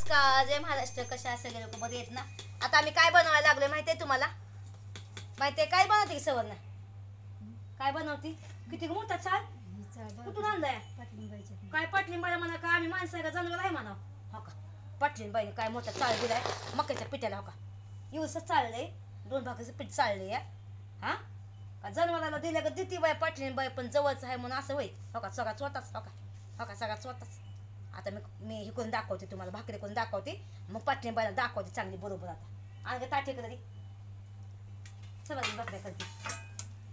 नमस्कार, जय महाराष्ट्र. कशा असेल लोक बरे आहेत ना. आता आम्ही काय बनवायला लागलोय माहिती आहे तुम्हाला? माहिती आहे काय बनवते सवर्ण? काय बनवती? किती मोठा चाल कुठून आणलाय? काय पाटलिंबाला म्हणा का आम्ही माणसं का जनावर आहे म्हणा. हो का पाटलिंबाईने काय मोठा चाळ दिलाय मक्याच्या पिठाला. हो का येऊसच चाललंय, 2 भाकरीचं पीठ चाललंय या. हा का जनावराला दिल्या का देती बाय पाटलिंबाई, पण जवळच आहे म्हणून असं होईल. हो का सगळा स्वतःच. हो का हो का सगळा स्वतःच. आता मी हे करून दाखवते तुम्हाला, भाकरी करून दाखवते, मग पाटलिंबाईला दाखवते चांगली बरोबर. आता आणि ताटे कधी सगळ्या भाकऱ्या करते.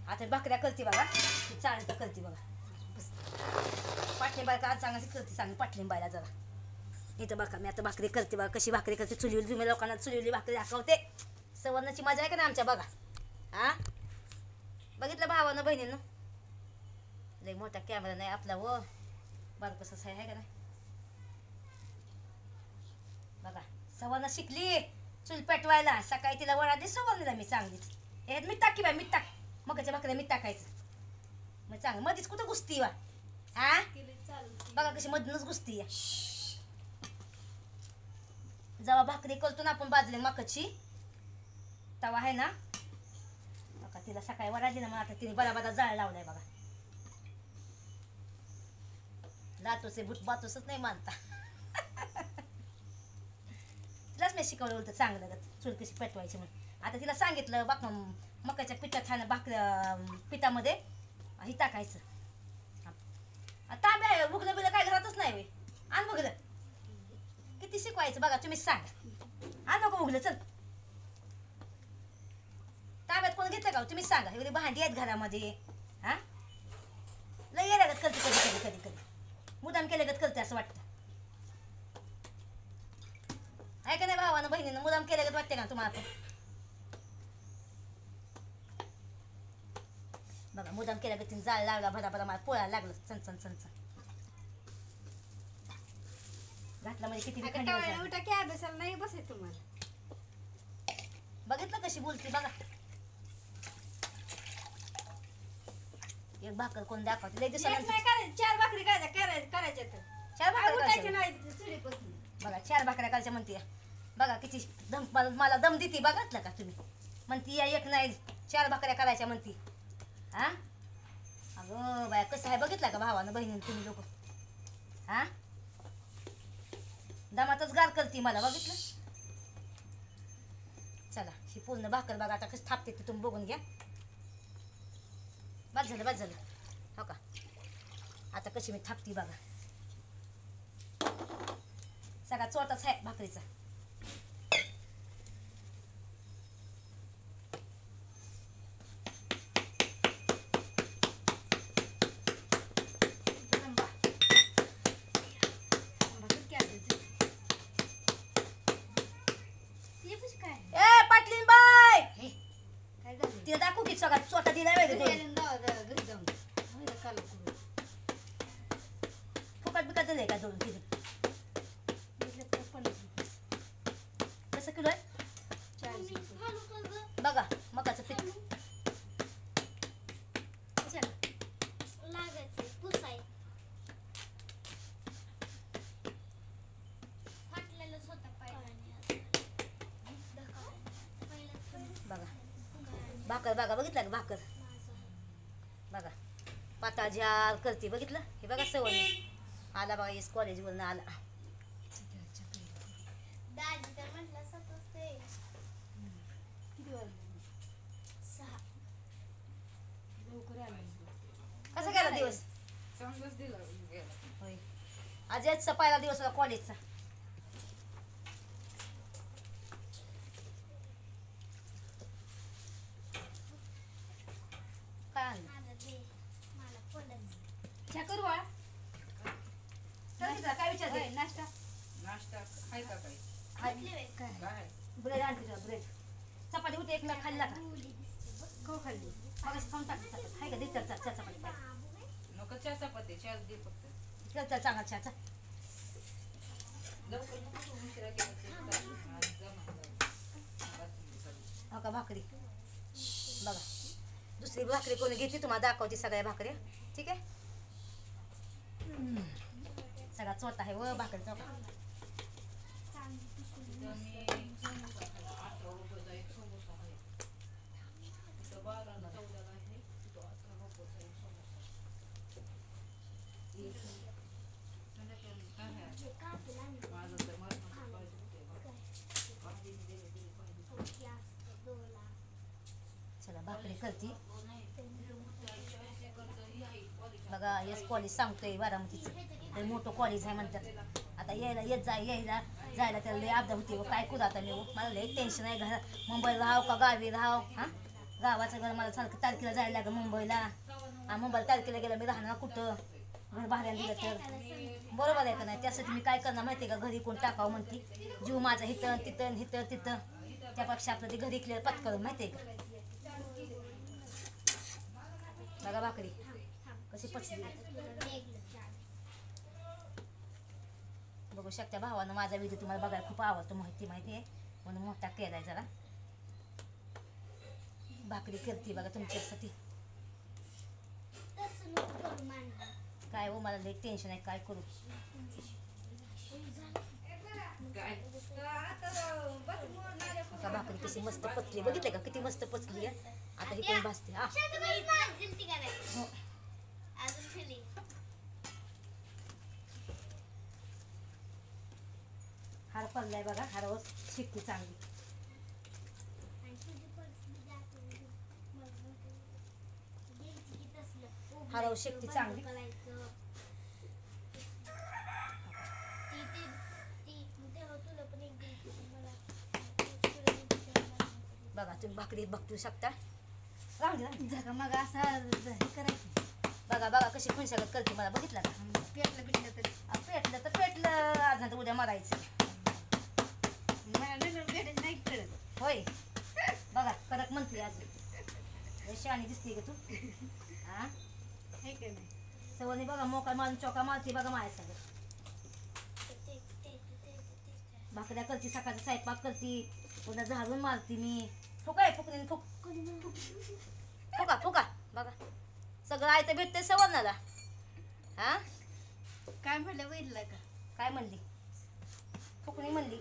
आता भाकऱ्या करते बघा, ती चाळी तर करते बघा. बस पाटलिंबाई का आज चांगली करते, चांगली पाटलिंबाईला जरा. इथं बघा मी आता भाकरी करते बघा, कशी भाकरी करते चुलीवली. तुम्ही लोकांना चुलीवली भाकरी दाखवते. सवर्णाची मजा आहे का नाही आमच्या बघा. हा बघितलं भावानं बहिणीनं, लई मोठा कॅमेरा नाही आपला व बरं कसं आहे का नाही. बघा सवर्ण शिकली चूल पेटवायला. सकाळी तिला वडा दे सवरणीला मी चांगलीच. हे मीठ टाकी बाय, मीठ टाक. मकाच्या भाकऱ्या मीठ टाकायचं मग चांगलं. मध्येच कुठं घुसती वा. हा बघा कशी मधूनच घुसती या. जेव्हा भाकरी करतो ना आपण बाजले मकाची तवा आहे ना, बघा तिला सकाळी वडा दिला मग आता तिने बरा जाळ लावलाय बघा. लातूचे बुट बातूसच नाही मानता. तिलाच मी शिकवलं होतं चांगलं चूल कशी पेटवायची म्हणून. आता तिला सांगितलं बघ मकाच्या पिठात छान पिठामध्ये हे टाकायचं. तांब्या भुगलं बिगलं काय घरातच नाही वे. आण बघलं किती शिकवायचं बघा तुम्हीच सांगा. आण नको भुगलं चल. तांब्यात कोण घेतलं का तुम्हीच सांगा. एवढी भांडी आहेत घरामध्ये. हा लय येण्यागत करते कधी कधी कधी कधी मुदाम केल्यागत करते असं वाटतं आहे का नाही भावानं बहिणीनं. मुदाम केल्यागत वाटते का तुम्हाला पण? बघा मुदाम केल्यागत तिने जाळ लावला भरा भरा मला पोळायला लागलं चणचण चणचण घातला म्हणजे किती नाही बसे तुम्हाला. बघितलं कशी बोलते बघा. एक भाकर कोण दाखवते लय दिवसानंतर. 4 भाकरी करायच्या तर 4 भाकरी करायच्या. नाही चुलीपासून. बघा 4 भाकऱ्या करायच्या म्हणते. बघा किती दम मला दम देते बघितलं का तुम्ही. म्हणती या एक नाही 4 भाकऱ्या करायच्या म्हणती. हा अगं बाया कसं आहे बघितलं का भावानं बहिणीनं तुम्ही लोक. हा दमातच गार करते मला बघितलं. चला ही पूर्ण भाकर बघा आता कसं थापते ते तुम्ही बघून घ्या. बस झालं बस झालं. हो का आता कशी मी थापती बघा. सगळा चोटाच आहे भाकरीचा. ए पाटलीनबाई तिला दाखवू की सगळा चोटा दिला फुकट बिकट दिलंय का 2 किलो. कसं किलो आहे बघा मकाचं पीठ. बघा भाकर बघा बघितलं का भाकर बघा पाता झार करते बघितलं. हे बघा सवय आला बघा येस कॉलेजवरून आला. कसा गेला दिवस? होय आजचा पहिला दिवस होता कॉलेजचा. काय आणलं चहा करू बाळा. काय विचारते? नाश्ता आहे का काही? ब्रेड आणते तुला ब्रेड. चपाती होती एक खाल्ला का? खाल्ली मग खाऊन टाक. आहे का दे चहा चपाती नको चहा चपाती चहा दे फक्त. चल चांगला चहा चल. लवकर नको उशिरा केला. हो का भाकरी बघा. दुसरी भाकरी कोणी घेते तुम्हाला दाखवते सगळ्या भाकऱ्या. ठीक आहे सगळा चोटा आहे व भाकरी चोटा. बघा एस कॉलेज सांगतोय बारामतीचं लय मोठं कॉलेज आहे म्हणतात. आता यायला जायला त्याला लय अपदा होती व काय करू आता मी मला लय टेन्शन आहे. घरात मुंबईला राहाव का गावी राहाव. हां गावाचं घर मला सारखं तारखेला जायला लागेल मुंबईला. मुंबईला तारखेला गेलं मी राहणार कुठं घर भाड्याने दिलं तर बरोबर आहे का नाही. त्यासाठी मी काय करणार माहिती आहे का घरी कोण टाकावं म्हणते. जीव माझा हिथं तिथं त्यापेक्षा आपलं ते घरी क्लिअर पत्करून माहिती आहे का. बघा भाकरी कशी पचली बघू शकता. भावानं माझा व्हिडिओ तुम्हाला बघायला खूप आवडतो माहिती आहे म्हणून मोठा केलाय जरा. भाकरी करते बघा तुमच्यासाठी. काय हो मला लई टेन्शन आहे काय करू. आता भाकरी कशी मस्त पचली बघितलं का किती मस्त पचली आहे. आता ही कोण भाजते. हो. हार पडलाय बघा हारावर शिकते चांगली. हारावर शिकते चांगली. बघा तुम्ही भाकरी बघू शकता. जगा मग असं हे करायचं. बघा कशी खुनशागत करते मला बघितलं का. पेटलं तर पेटलं तर पेटलं आज नाही तर उद्या मरायचं. मला नजर भेटायचं नाही कळत. होय बघा कडक म्हणते अजून शाणी दिसते का तू. हा हे का नाही सवनी बघा मोका मारून चोका मारते बघा माझ्या सगळं. भाकऱ्या करते सकाळचा स्वयंपाक करते पुन्हा झाडून मारते मी. फुका आहे फुकणे फुका बघा सगळं आहे तर भेटते सवनाला. हा काय म्हणलं बघितलं का. काय म्हणली फुकणी म्हणली.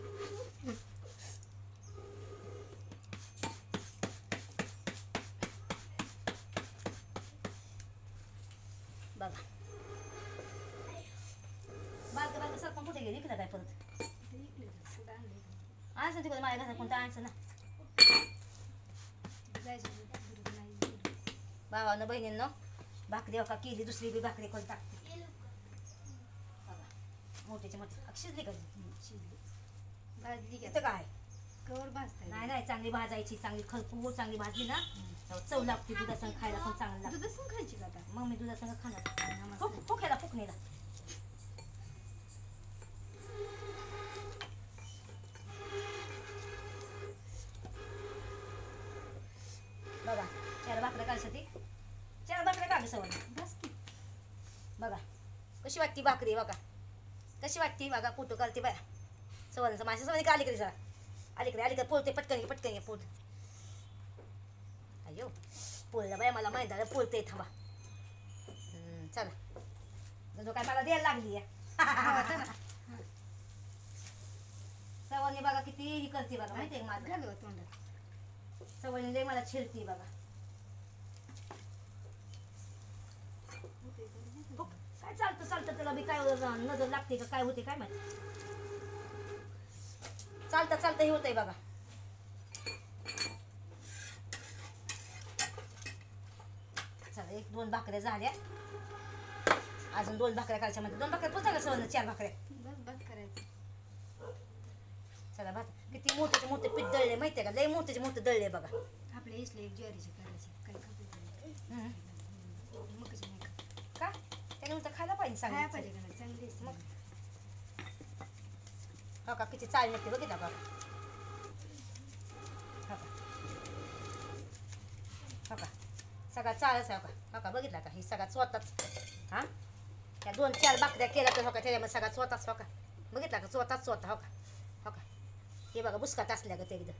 बघा बालक सरपण कुठे गेली इकडं काय परत आणचं तिकडे माझ्या घरात कोणतं आणचं ना. भावानं बहिणींनो भाकरी का केली दुसरी बी भाकरी कोण टाकते. बघा मोठीची मोठी शिजली का भाजली इथं काय कवर भाजताय. नाही चांगली भाजायची चांगली खरपूर चांगली भाजली ना चव लागते. दुधासंग खायला पण चांगलं लागतं. दुधासून खायची का आता. मग मी दुधासंग खाणार फुक्याला फुकणीला. बघा चार भाकऱ्या काढसाठी चार भाकऱ्या काढ सवय. बघा कशी वाटते भाकरी बघा कशी वाटते बघा फोटो काढते बाया सवयीचं माझ्या सवयी का अलीकडे जरा अलीकडे पोळते पटकन पोळ. अयो पोळलं बाया मला माहीत झालं पोळते थांबा. चला जो काय मला द्यायला लागली आहे. सवयी बघा किती ही करते बघा माहिती आहे माझं घालव तोंडात. सवयी लय मला छिरती बघा. काय चालतं त्याला बी काय नजर लागते का काय होते काय माहिती. चालता हे होतंय बघा. चला 1-2 भाकऱ्या झाल्या अजून 2 भाकऱ्या करायच्या मध्ये 2 भाकऱ्या पोचता का सवयी 4 भाकऱ्या. बस करायचं. चला भात किती मोठे पीठ दळले माहितीये का लय मोठे दळले बघा. आपल्या इसले एक ज्वारीची करायची काय खाते मग नाही का त्याने उलट खायला पाहिजे खाया सांगा. पाहिजे का नाही चांगली असते. मग हो का किती चाल निघते बघितलं का. हो का सगळा चालच आहे हो का बघितला का ही सगळा स्वतःच. हां त्या 2-4 भाकऱ्या केल्या तर हो का त्याच्यामध्ये सगळा स्वतःच हो का बघितला का स्वतः हो का हे बघा बुसकात असल्या का ते एकदा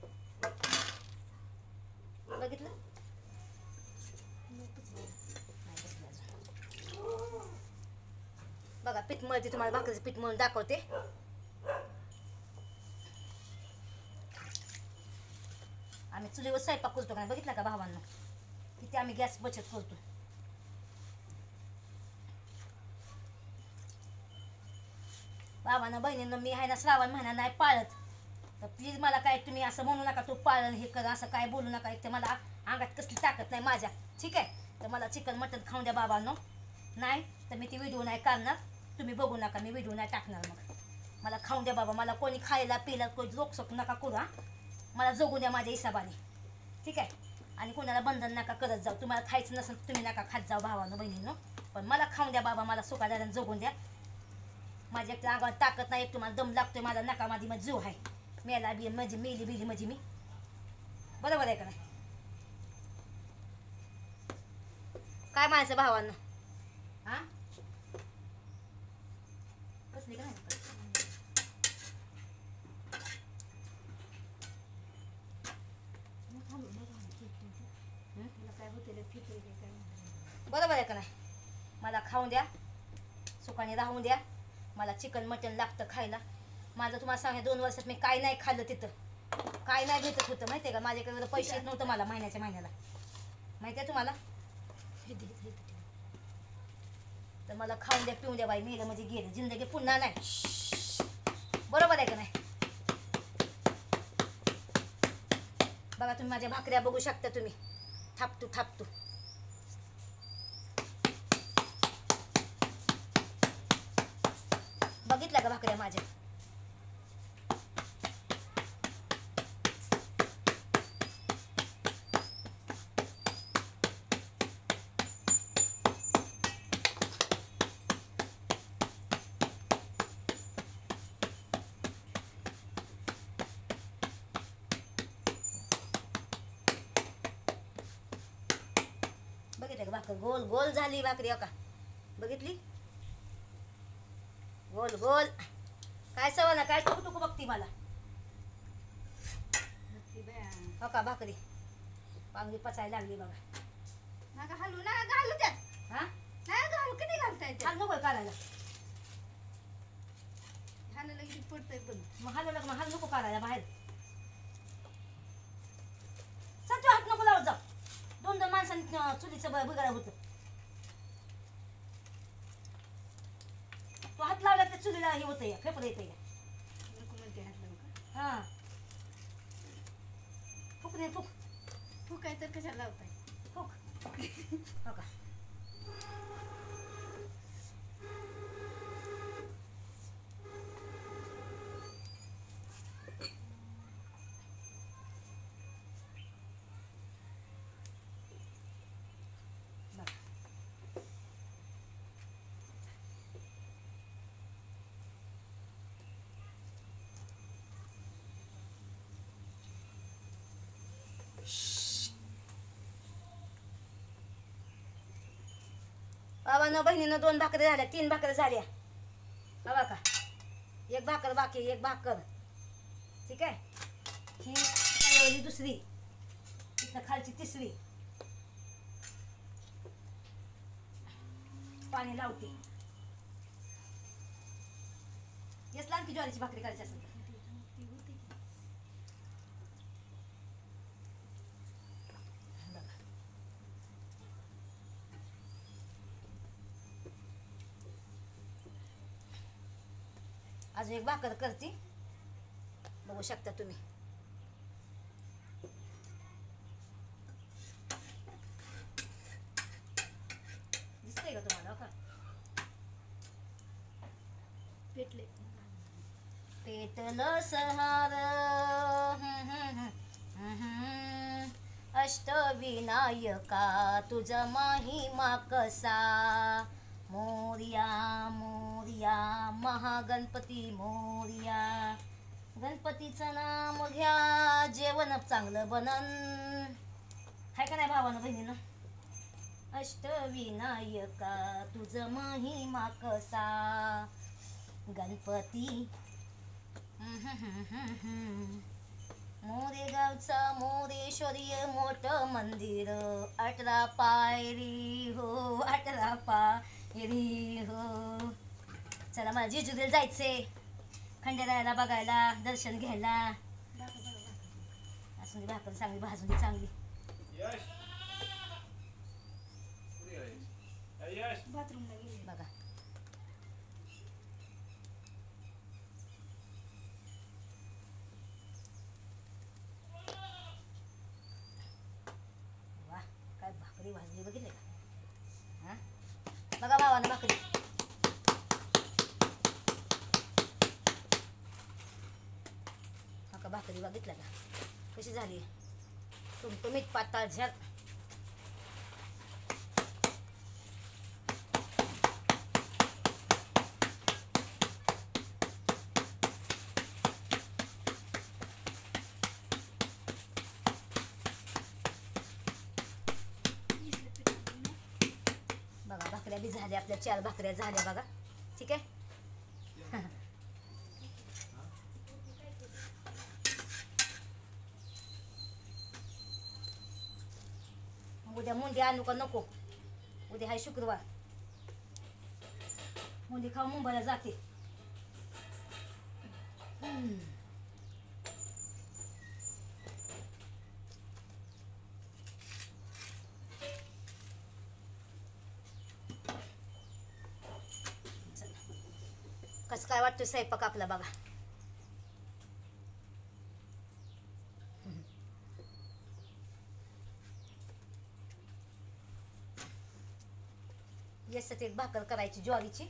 बघितलं. बघा पीठ मळते तुम्हाला भाकरीचं पीठ मळून दाखवते. आम्ही चुलीवर स्वयंपाक करतो का बघितला का भावांना किती आम्ही गॅस बचत करतो. भावांना बहिणींना मी आहे ना श्रावण महिना नाही पाळत तर प्लीज मला काय तुम्ही असं म्हणू नका तू पाळण हे कर असं काय बोलू नका. एक तर मला अंगात कसली ताकद नाही माझ्या ठीक आहे. तर मला चिकन मटन खाऊन द्या बाबांनो नाही तर मी ती व्हिडिओ नाही काढणार. तुम्ही बघू नका, मी व्हिडिओ नाही टाकणार. मग मला खाऊन द्या बाबा. मला कोणी खायला पिला कोणी रोकसोक नका करू. हा, मला जगू द्या माझ्या हिसाबाने, ठीक आहे. आणि कोणाला बंधन नका करत जाऊ. तुम्हाला खायचं नसेल तुम्ही नका खात जाऊ भावानं बहिणीनं. पण मला खाऊन द्या बाबा. मला सुखादारानं जगून द्या. माझ्या एक अंगावर ताकद नाही. एक तुम्हाला दम लागतोय. माझा नका माझी मग जीव आहे. मेला बी म्हणजे मेली बिली म्हणजे मी बरोबर आहे का नाही? काय म्हणायचं भावानं? हा, बसली का नाही? काय होते फिटे काय बरोबर आहे का नाही? मला खाऊन द्या, सुखाने राहून द्या. मला चिकन मटन लागतं खायला. माझं तुम्हाला सांगा 2 वर्षात मी काय नाही खाल्लं तिथं. काय नाही भेटत होतं माहिती आहे का? माझ्याकडे पैसे येत नव्हतं मला महिन्याच्या महिन्याला. माहिती आहे तुम्हाला? तर मला खाऊन द्या पिऊन द्या बाई. मेलं म्हणजे गेलं. जिंदगी पुन्हा नाही. बरोबर आहे का नाही? बघा तुम्ही माझ्या भाकऱ्या बघू शकता तुम्ही. थापटू थापटू. बघितल्या का भाकऱ्या माझ्या? बघितलं का भाकर गोल गोल झाली भाकरी? हो का, बघितली? गोल गोल. काय सवय ना, काय टुकू टुकू बघती मला. हो का भाकरी चांगली पचायला लागली बघा. नका हलू ना, घालू त्यात. हा, नाही घालू, किती घालता येते? हाल नको काढायला. हालायला किती पडतंय पण. मग हलवलं मग हाल नको काढायला बाहेर. चल तू हात नको लावत जाऊ. 2 माणसांनी चुलीचं बिघाड होतं. तो हात लावला तर चुलीला हे होतं या फेफर येतं या. नको म्हणते हात लावू का? हा, फुक रे फुक. फुकाय तर कशाला लावताय? फुक. हो का, बाबांनो बहिणीनं 2 भाकरी झाल्या, 3 भाकरी झाल्या. बघा का, 1 भाकर बाकी, 1 भाकर. ठीक आहे. ही खाली दुसरी, इथं खालची तिसरी. पाणी लावते. येस आणखी ज्वारीची भाकरी करायची असेल तर. अजून 1 भाकर करते. बघू शकता तुम्ही. दिसतंय का तुम्हाला? का पेटले. पेटलं सहार अष्टविनायका तुझा महिमा कसा. मोरया मोरया महागणपती मोरया. गणपतीचं नाम घ्या जेवण चांगलं बनन. हाय का नाही भावानं बहिणीनं? अष्टविनायका तुझं महिमा कसा. गणपती मोरेगावचा मोरेश्वरी मोठं मंदिर. 18 पायरी हो, 18 पायरी हो. चला मला जेजुरीला जायचंय, खंडेरायाला बघायला, दर्शन घ्यायला. असून भाकर चांगली भाजून दे चांगली. बाथरूमला गेले. बघा वा, काय भाकरी भाजली बघितले का? हा, बघा भावा भाकरी बघितलं का कशी झाली मीठ पातळ झाल. बघा भाकऱ्या बी झाल्या आपल्या 4 भाकऱ्या झाल्या बघा. ठीक आहे. उद्या मुंडी आणू का नको. उद्या आहे शुक्रवार. मुंडी खाऊ मुंबईला जाते. कसं काय वाटतं स्वयंपाक आपला बघा. यासाठी एक भाकर करायची ज्वारीची.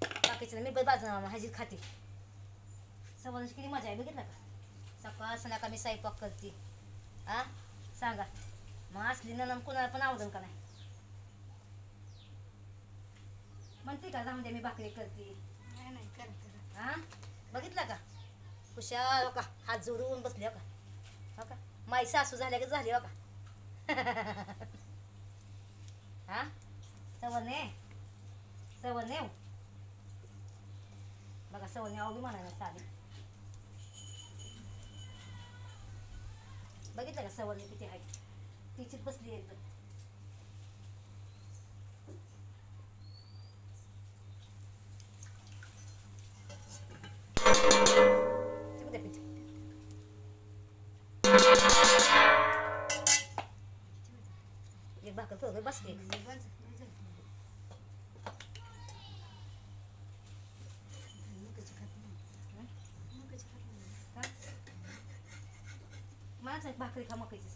बाकीची मी बाजूला हजीर खाते. सवारची किती मजा आहे बघितलं का. सकाळ संध्याकाळ मी स्वयंपाक करते. आ सांगा मग असली ननम कुणाला पण आवडेल का नाही. म्हणते का जाऊन दे मी भाकरी करते. नाही करते. हा बघितलं का हुशार. हो का हात जोडून बसले. हो का हो का माई सासू झाल्या का झाली. हो का हा सवरणे सवरणे बघा सवरणे आवडी म्हणायला चालेल. बघितलं का सवरणे किती आहे. तिचीच बसली एकदम. एक भाकर थोडं बस एक. मला भाकरी खा मकाईची.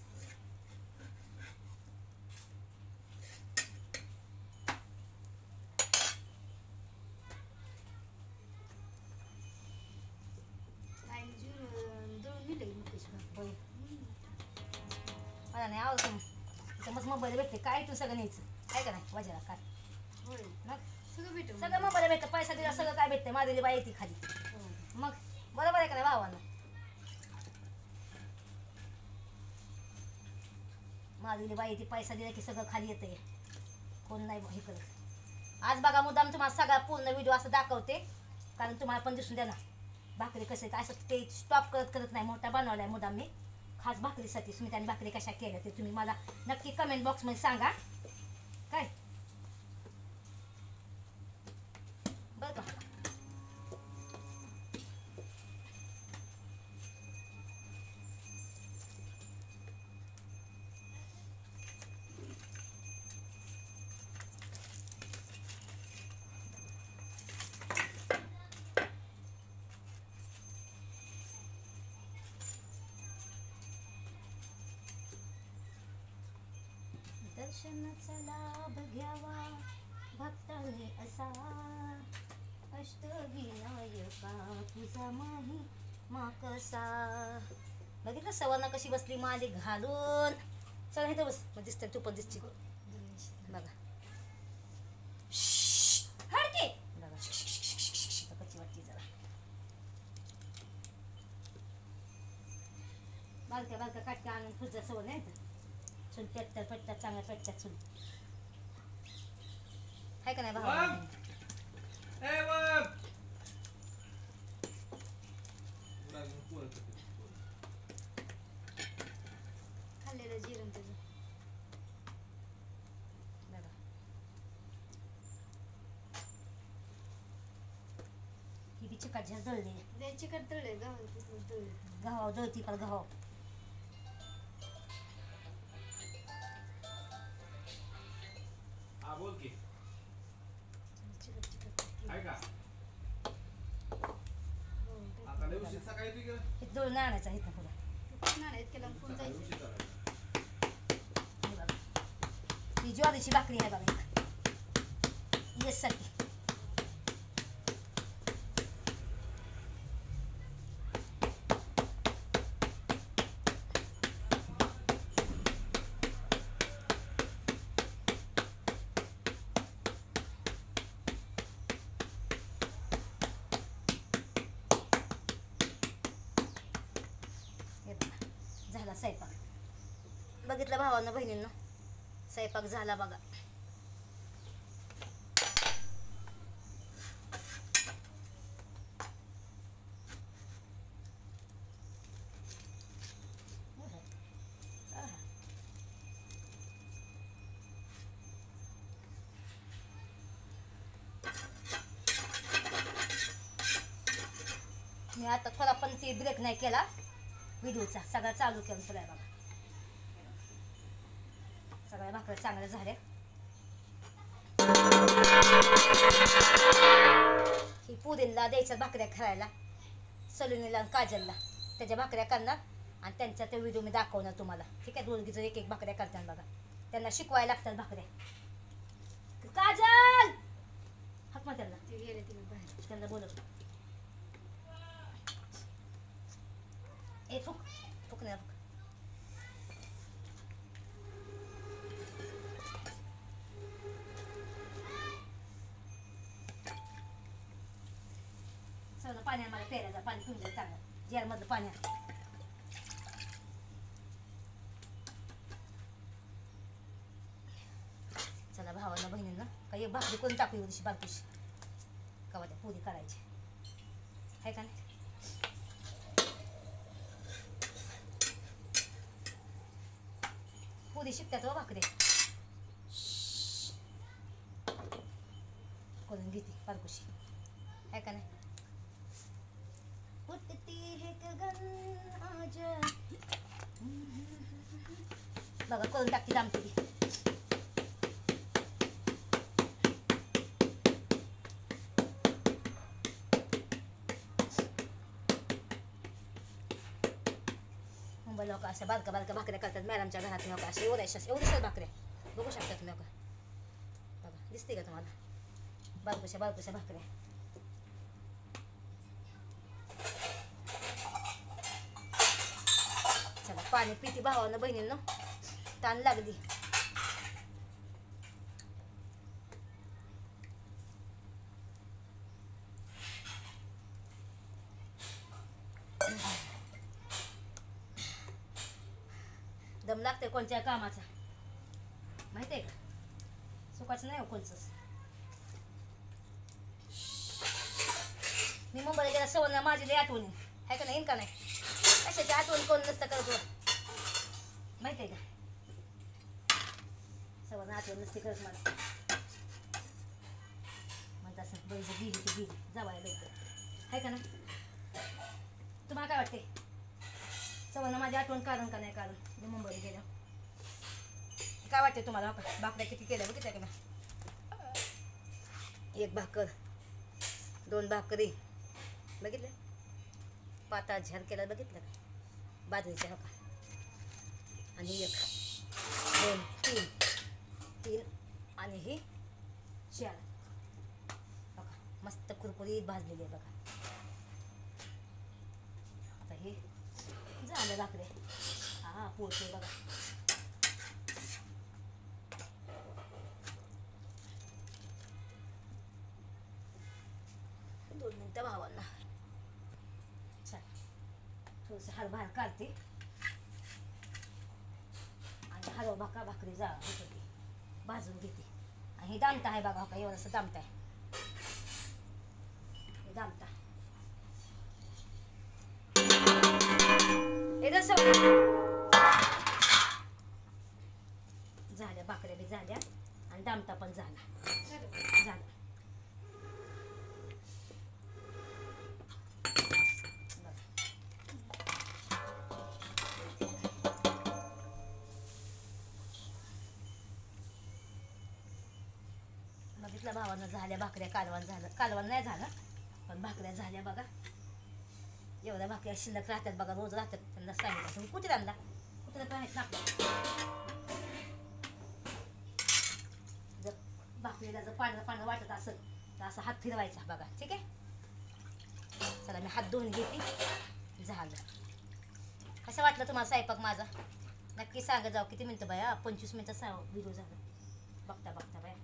मला नाही आवडत. मग मोबाईल भेटते काय तू सगळं न्यायचं काय का नाही वजाला काय मग सगळं मोबाईल भेटतं. पैसा दिला सगळं काय भेटतं. माझी बाई येते खाली. मग बरोबर आहे का नाही भावानं. माझी बाई येते पैसा दिला की सगळं खाली येते. कोण नाही हे करत. आज बघा मुद्दाम तुम्हाला सगळा पूर्ण व्हिडिओ असं दाखवते कारण तुम्हाला पण दिसून द्या ना भाकरी कसं आहे. असं ते स्टॉप करत नाही. मोठा बनवलाय मुद्दाम मी खास भाकरीसाठी. स्मिताने भाकरी कशा केल्या ते तुम्ही मला नक्की कमेंट बॉक्समध्ये सांगा काय बरं का. दर्शनाचा लाभ घ्यावा भक्ताने असा अष्टविनायका तुझा माही मा कसा. बघितलं सवर्ण कशी बसली माली घालून. चला इथं बस मग दिसतं तू पण दिसची बघा. हडके बघा कशी वाटते जरा. बालक्या बालक्या काटक्या आणून तुझ्या सवर्ण आहे. चुल पेटतात चांगल्या पेटतात चुल आहे का नाही भावा. खाल्लेलं जिरं त्याचं बघा ही बी चिकट झाल दळली. द्यायची का तळे गव्हाव दळती पण गव्हाव. बोल की आहे का आता लय उशीर सकाळी तू गेला हे दळून आणायचं आहे पुढं. केला कोण जायचं. उशीर झाला. ही ज्वारीची भाकरी आहे बघा येससाठी. स्वयंपाक बघितलं भावानं बहिणींनो, स्वयंपाक झाला बघा. मी आता थोडा पण ती ब्रेक नाही केला व्हिडिओचा, सगळा चालू केला तुला बघा. सगळ्या भाकऱ्या चांगल्या झाल्या. ही पुरीला द्यायच्या भाकऱ्या खायला, सलोनीला आणि काजलला त्याच्या भाकऱ्या करणार आणि त्यांचा ते व्हिडिओ मी दाखवणार तुम्हाला. ठीक आहे, दोघीचं एक एक भाकऱ्या करतात बघा. त्यांना शिकवायला लागतात भाकऱ्या. काजल हाक मग त्यांना, ते गेले तिने बाहेर. त्यांना बोलत ए फुक फुक नाही फुक. सगळं पाणी मला प्यायला, पाणी पिऊन द्या चांगलं जेरमधलं पाणी. चला भावांना बहिणींना काही भाकरी करून टाकू एवढीशी बारकीशी कवा त्या पुरी करायची आहे का नाही. पुरी शिकतात हो भाकरी करून घेते बारकोशी आहे का नाही. उठती है गगन आज बघा करून टाकते दामते ती. मुंबई लोक अशा बारका बारका भाकऱ्या करतात मॅडमच्या घरात. लोक असे एवढ्याशाच भाकऱ्या बघू शकता तुम्ही. बघा दिसते का तुम्हाला बारकोशा बारकोशा भाकऱ्या. चला पाणी पिती भावानं बहिणींनो, ताण लागली. दम लागते कोणत्या कामाचा माहिती आहे का, सुखाचं नाही हो कोणचंच. मी मुंबईला गेला सवर्ण माझी लई आठवणी आहे का नाही, का नाही कशाची आठवण कोण नसतं करतो माहिती आहे का. सवर्ण आठवण नसते करत मला. म्हणत असं बैल गेली ते गेली जावायला लवकर आहे का नाही. तुम्हाला काय वाटते सवर्ण माझी आठवण कारण का नाही कारण मी मुंबईला गेल्या काय वाटते तुम्हाला. भाकऱ्या किती केल्या बघितल्या का नाही. एक भाकर दोन भाकरी बघितलं, पाता झार केला बघितलं का बाजरीच्या हो का. आणि एक दोन तीन तीन आणि ही चार बघा मस्त कुरकुरीत भाजलेली आहे बघा. आता हे झालं भाकरे. हा पोळते बघा. दोन मिनटं भावांना चल थोडंसं हरभरा काढते आणि हरवा भाकरी जा होते भाजून घेते. आणि हे दामटा आहे बघा का एवढंसं दामटा आहे हे दामटा. झाल्या भाकऱ्या बी झाल्या आणि दामटा पण झाला झाला. बघितलं भावानं झाल्या भाकऱ्या. कालवण नाही झालं पण भाकऱ्या झाल्या बघा. एवढ्या भाकऱ्या शिल्लक राहतात बघा, रोज राहतात. त्यांना सांगितलं तुम्ही कुठे आणला कुठे आहेत ना जर भाकरीला जर पांढरं वाटत असेल तर असं हात फिरवायचा बघा. ठीक आहे चला मी हात धुवून घेते. झालं. कसं वाटलं तुम्हाला स्वयंपाक माझा नक्की सांगा जाऊ. किती मिनटं बाया 25 मिनटं व्हिडिओ झाला बघता बघता बाया.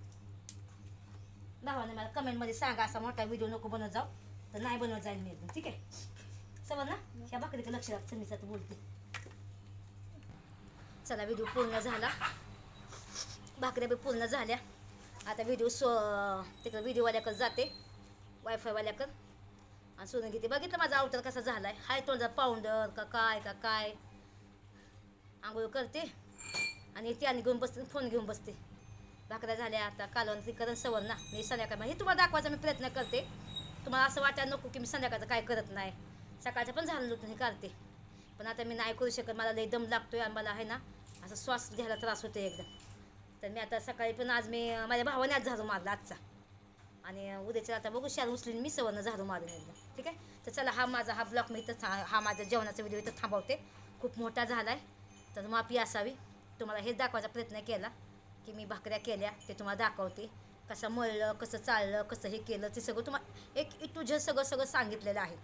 भावाने मला कमेंटमध्ये सांगा असा मोठा व्हिडिओ नको बनवत जाऊ तर नाही बनवत जाईल मी. ठीक आहे समज ना ह्या भाकरीचं लक्ष राख. चमीचा तर बोलते चला व्हिडिओ पूर्ण झाला, भाकऱ्या बी पूर्ण झाल्या. आता व्हिडिओ तिकडं व्हिडिओवाल्याकडे जाते, वायफायवाल्याकडं, आणि सोनं घेते. बघितलं माझा अवतार कसा झाला आहे, हाय तोंडा पावडर का काय. आंघोळ करते आणि ती आणि घेऊन बसते, फोन घेऊन बसते. भाकऱ्या झाल्या, आता कालवण ती करण सवण ना. मी संध्याकाळ हे तुम्हाला दाखवायचा मी प्रयत्न करते. तुम्हाला असं वाटायला नको की मी संध्याकाळचं काय करत नाही. सकाळचं पण झालं नव्हतं हे करते, पण आता मी नाही करू शकत. मला लई दम लागतोय आणि मला आहे ना असं श्वास घ्यायला त्रास होतो एकदम. तर मी आता सकाळी पण आज मी माझ्या भावाने आज झाडू मारला आजचा, आणि उद्याच्या आता बघू शाल उचलीन मी सवरनं झाडू मारून एकदम. ठीक आहे, तर चला हा माझा हा ब्लॉग मी इथं हा माझा जेवणाचा व्हिडिओ इथं थांबवते. खूप मोठा झाला आहे, तर माफी असावी. तुम्हाला हेच दाखवायचा प्रयत्न केला की मी भाकऱ्या केल्या, ते तुम्हाला दाखवते. कसं मळलं, कसं चाललं, कसं हे केलं, ते सगळं तुम्हाला एक तुझं सगळं सांगितलेलं आहे.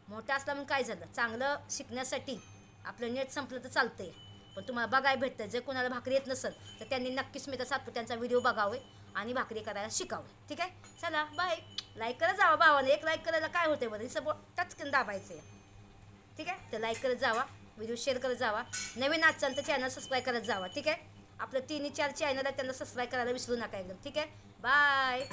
मोठं असला म्हणून काय झालं, चांगलं शिकण्यासाठी आपलं नेट संपलं तर चालतं आहे, पण तुम्हाला बघायला भेटतं. जर कोणाला भाकरी येत नसेल तर त्यांनी नक्कीच मी तर सातपुत्यांचा व्हिडिओ बघावे आणि भाकरी करायला शिकावं. ठीक आहे, चला बाय. लाईक करत जावा भावाने, एक लाईक करायला काय होते बरं, सगळं टचकन दाबायचं आहे. ठीक आहे, तर लाईक करत जावा, व्हिडिओ शेअर करत जावा. नवीन असाल तर चॅनल सबस्क्राईब करत जावा. ठीक आहे, आपलं 3-4 चॅनल आहे, त्यांना सबस्क्राईब करायला विसरू नका एकदम. ठीक आहे, बाय.